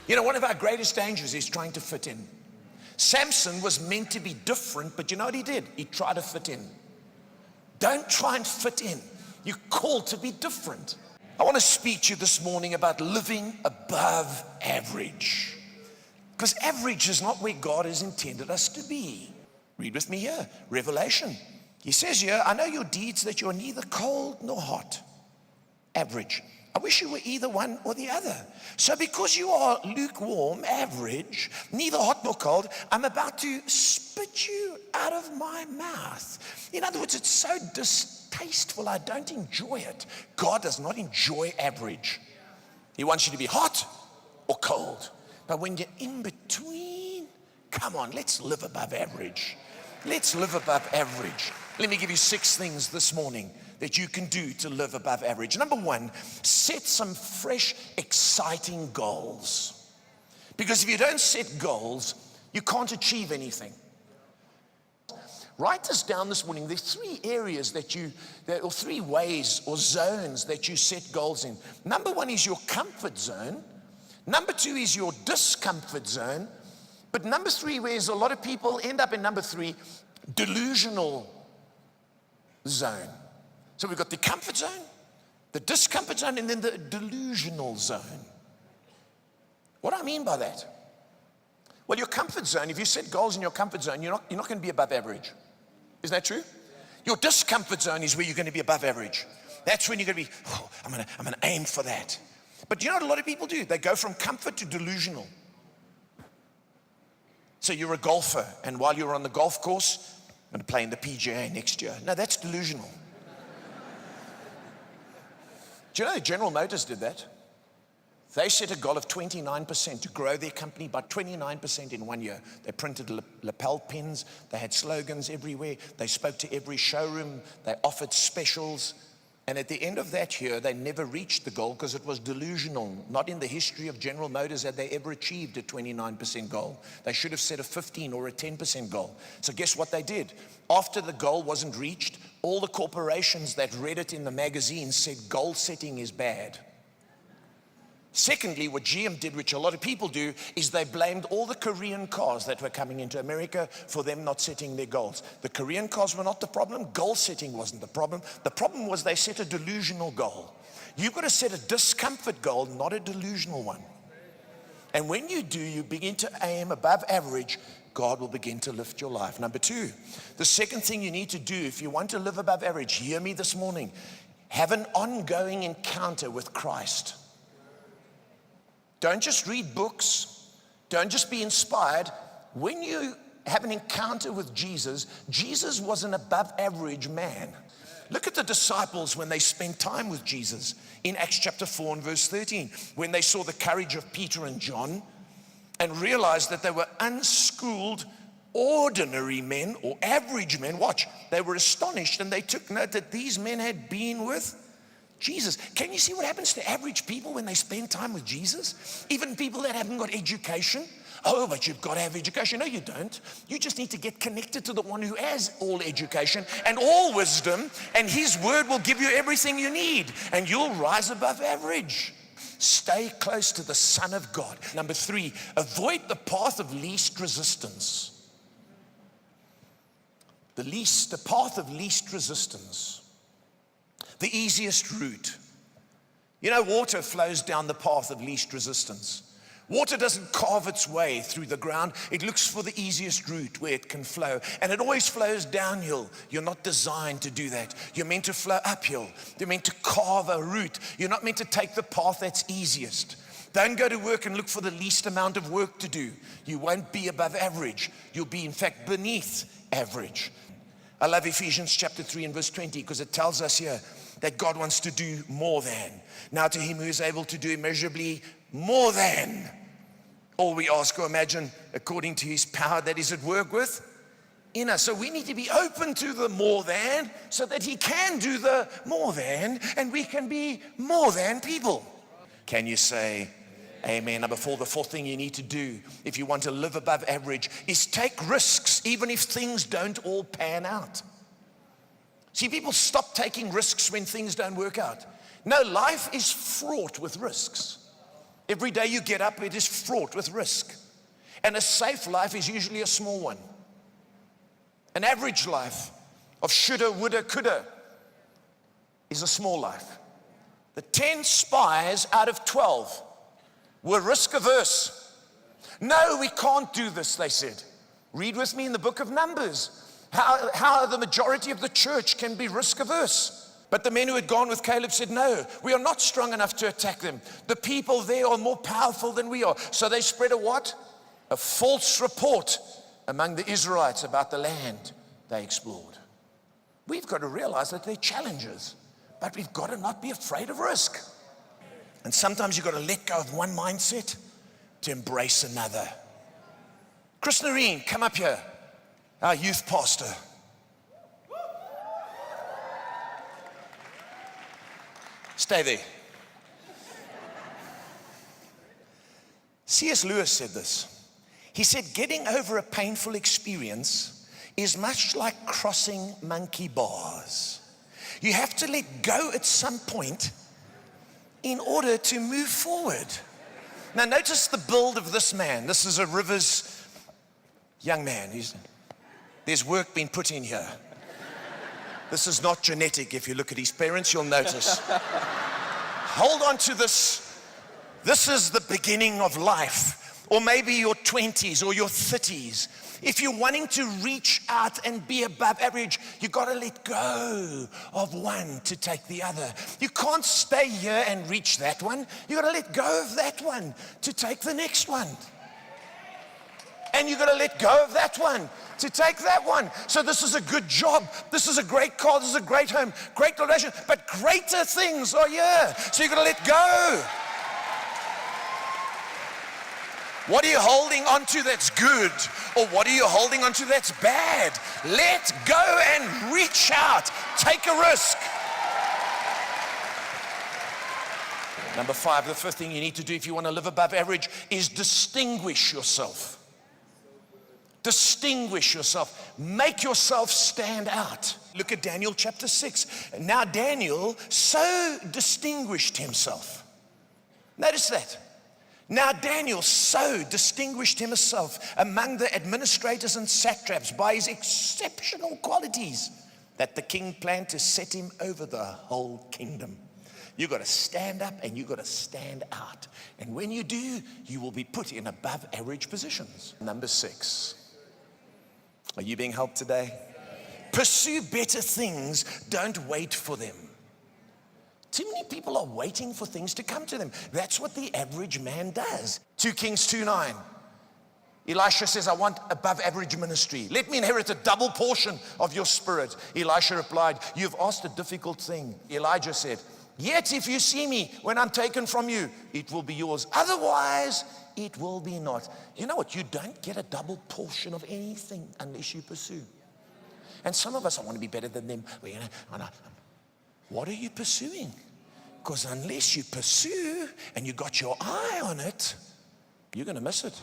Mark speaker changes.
Speaker 1: You know, one of our greatest dangers is trying to fit in. Samson was meant to be different, but you know what he did? He tried to fit in. Don't try and fit in. You're called to be different. I want to speak to you this morning about living above average. Because average is not where God has intended us to be. Read with me here, Revelation. He says here, I know your deeds, that you are neither cold nor hot. Average. I wish you were either one or the other. So because you are lukewarm, average, neither hot nor cold, I'm about to spit you out of my mouth. In other words, it's so distasteful, I don't enjoy it. God does not enjoy average. He wants you to be hot or cold. But when you're in between, come on, let's live above average. Let's live above average. Let me give you 6 things this morning that you can do to live above average. Number 1, set some fresh, exciting goals. Because if you don't set goals, you can't achieve anything. Write this down this morning. There's 3 areas or 3 ways or zones that you set goals in. Number 1 is your comfort zone. Number 2 is your discomfort zone. But number 3, where a lot of people end up in number 3, delusional zone. So we've got the comfort zone, the discomfort zone, and then the delusional zone. What do I mean by that? Well, your comfort zone, if you set goals in your comfort zone, you're not going to be above average. Isn't that true? Your discomfort zone is where you're going to be above average. That's when you're going to be, I'm going to aim for that. But you know what a lot of people do? They go from comfort to delusional. So you're a golfer, and while you're on the golf course, I'm going to play in the PGA next year. No, that's delusional. Do you know General Motors did that? They set a goal of 29% to grow their company by 29% in 1 year. They printed lapel pins. They had slogans everywhere. They spoke to every showroom. They offered specials. And at the end of that year, they never reached the goal because it was delusional. Not in the history of General Motors had they ever achieved a 29% goal. They should have set a 15 or a 10% goal. So guess what they did? After the goal wasn't reached, all the corporations that read it in the magazine said goal setting is bad. Secondly, what GM did, which a lot of people do, is they blamed all the Korean cars that were coming into America for them not setting their goals. The Korean cars were not the problem. Goal setting wasn't the problem. The problem was they set a delusional goal. You've got to set a discomfort goal, not a delusional one. And when you do, you begin to aim above average, God will begin to lift your life. Number 2, the second thing you need to do if you want to live above average, hear me this morning, have an ongoing encounter with Christ. Don't just read books. Don't just be inspired. When you have an encounter with Jesus, Jesus was an above average man. Look at the disciples when they spent time with Jesus in Acts chapter 4 and verse 13, when they saw the courage of Peter and John and realized that they were unschooled, ordinary men or average men. Watch, they were astonished and they took note that these men had been with Jesus. Can you see what happens to average people when they spend time with Jesus? Even people that haven't got education. Oh, but you've got to have education. No, you don't. You just need to get connected to the one who has all education and all wisdom, and his word will give you everything you need, and you'll rise above average. Stay close to the Son of God. Number 3, avoid the path of least resistance. The path of least resistance. The easiest route. You know, water flows down the path of least resistance. Water doesn't carve its way through the ground. It looks for the easiest route where it can flow. And it always flows downhill. You're not designed to do that. You're meant to flow uphill. You're meant to carve a route. You're not meant to take the path that's easiest. Don't go to work and look for the least amount of work to do. You won't be above average. You'll be, in fact, beneath average. I love Ephesians chapter 3 and verse 20 because it tells us here that God wants to do more than. Now to him who is able to do immeasurably more than all we ask or imagine, according to his power that is at work in us. So we need to be open to the more than so that he can do the more than and we can be more than people. Can you say amen? Number 4, the 4th thing you need to do if you want to live above average is take risks even if things don't all pan out. See, people stop taking risks when things don't work out. No, life is fraught with risks. Every day you get up, it is fraught with risk. And a safe life is usually a small one. An average life of shoulda, woulda, coulda is a small life. The 10 spies out of 12 were risk averse. No, we can't do this, they said. Read with me in the book of Numbers how the majority of the church can be risk averse. But the men who had gone with Caleb said, no, we are not strong enough to attack them. The people there are more powerful than we are. So they spread a what? A false report among the Israelites about the land they explored. We've got to realize that they're challenges, but we've got to not be afraid of risk. And sometimes you've got to let go of one mindset to embrace another. Chris Noreen, come up here, our youth pastor. Stay there. C.S. Lewis said this. He said, getting over a painful experience is much like crossing monkey bars. You have to let go at some point in order to move forward. Now notice the build of this man. This is a Rivers young man. There's work being put in here. This is not genetic. If you look at his parents, you'll notice. Hold on to this. This is the beginning of life, or maybe your 20s or your 30s. If you're wanting to reach out and be above average, you got to let go of one to take the other. You can't stay here and reach that one. You got to let go of that one to take the next one. And you got to let go of that one to take that one. So this is a good job. This is a great car. This is a great home, great relation. But greater things are here. So you got to let go. What are you holding on to that's good? Or what are you holding on to that's bad? Let go and reach out. Take a risk. Number 5, the 5th thing you need to do if you want to live above average is distinguish yourself. Distinguish yourself. Make yourself stand out. Look at Daniel chapter 6. Now Daniel so distinguished himself. Notice that. Now Daniel so distinguished himself among the administrators and satraps by his exceptional qualities that the king planned to set him over the whole kingdom. You got to stand up and you got to stand out. And when you do, you will be put in above average positions. Number 6. Are you being helped today? Pursue better things. Don't wait for them. Too many people are waiting for things to come to them. That's what the average man does. 2 Kings 2:9. Elisha says, I want above average ministry. Let me inherit a double portion of your spirit. Elisha replied, you've asked a difficult thing. Elijah said, yet if you see me when I'm taken from you, it will be yours. Otherwise, it will be not. You know what? You don't get a double portion of anything unless you pursue. And some of us, I want to be better than them. Well, you know, what are you pursuing? Because unless you pursue and you got your eye on it, you're going to miss it.